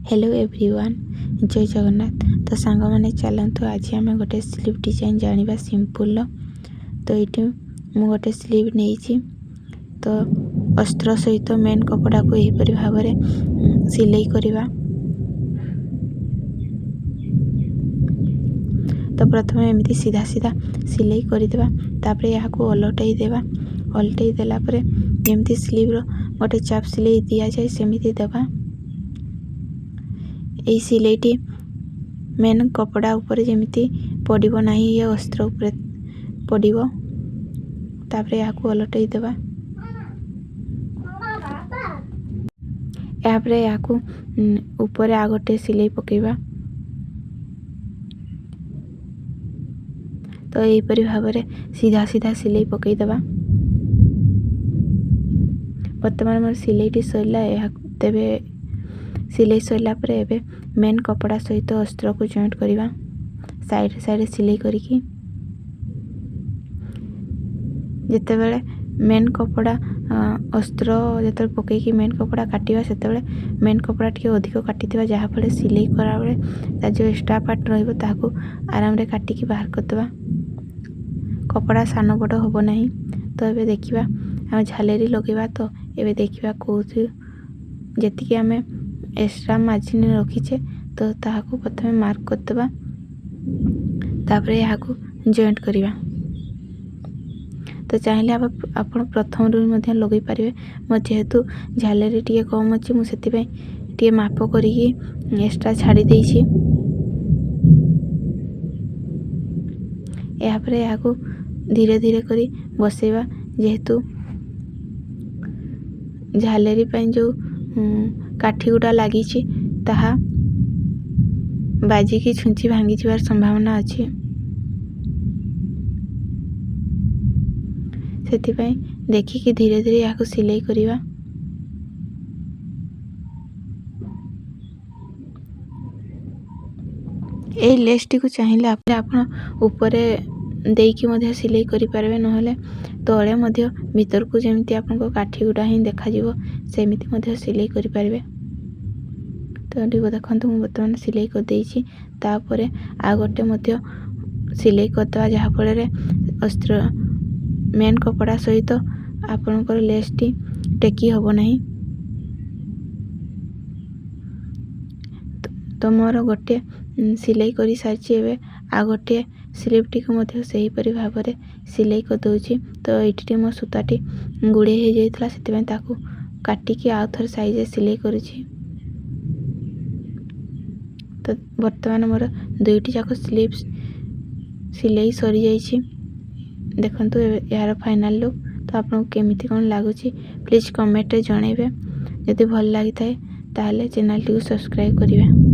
Hello everyone, जय जगन्नाथ। तो सांग मैंने चलतु आज आम गोटे स्लीव डिजाइन जाना सिंपल। तो ये मु गोटे स्लीव नहीं तो अस्त्र सहित मेन कपड़ा को यहपरी भाव सिलाई करवा। तो प्रथम एमती सीधा सीधा सिलाई करदेवा, तापर यहाँ ओलटाई देवा। ओलटाई देला जमी स्लीव गोटे चाप सिलाई दि जाए सेमती देवा। यही सिलाईटी मेन कपड़ा ऊपर जमी पड़ब ना, ये अस्त्र उपर पड़ब। तापर यहाँ ओलटाई देवा। यापर यहाँ ऊपर आ गोटे सिलाई पकेबा। तो यहपरी भाव सीधा सीधा सिलाई पकईदेवा। बर्तमान मोर सिलाईटी सरला। तेबे सिलाई सरला पर एबे मेन कपड़ा सहित अस्त्र को जॉइंट करवा। साइड साइड सिलाई करिकी जिते बेले मेन कपड़ा अस्त्र जिते पकईकी मेन कपड़ा काटिवा, सेते मेन कपड़ा टी अधिक काटिथिबा, जहाँफल सिलाई करा बेले जो एक्स्ट्रा पार्ट रहिबो ताहाकू आराम रे काटिकी बाहर करदेवा। कपड़ा सान बड़ हम ना। तो ये देखा आम झालेरी लगेगा। तो ये देखा कौन जी आम एक्स्ट्रा मार्जिन रखीचे तो ताहाकू प्रथम मार्क करदेवा। तापर यहाँ जॉइंट करवा। तो चाहिए आप प्रथम रू लगे पारे। मो जेहेतु झालेरी टी कम अच्छी मुझे माप करी एक्स्ट्रा छाड़ी देइछि। यापर यहाँ धीरे धीरे करी बसेवा, जेहेतु झालेरी जो काठी गुड़ा लगी ताहा बाजिकी छुंची भांगी जावार संभावना अच्छी। सेथिपाई देखिकी धीरे धीरे यहाँ सिलाई करवा। ये लेस टी को चाहिए आप ऊपर देकी सिलाई करें, ना तले भीतर को जमी आप काठी गुड़ा ही देखा सेमती सिलाई करें। तो देखो मुझे बर्तमान सिलाई करदेची। तापर आ गोटे सिलाई करदे, जहाँफल अस्त्र मेन कपड़ा सहित आपणकर लेस टी टेकी हम ना। तो मोर गोटे सिलाई कर सारी एवं आ गोटे स्लीव टी को से हीपरी भाव सिलाई करदे। तो ये मो सूताटी गुड़े हो जाता से काटिकी आउ थर साइज सिलाई करुँची। तो बर्तमान मोर दुईटी जाक स्लीव सिलाई सरी जाइए। देखंतु यार फाइनल लुक। तो आपको केमिति कौन लगुच प्लीज कमेंट रे जनइबे। जदि भल लगी थाए ताहले चैनल टी को सब्सक्राइब करिवे।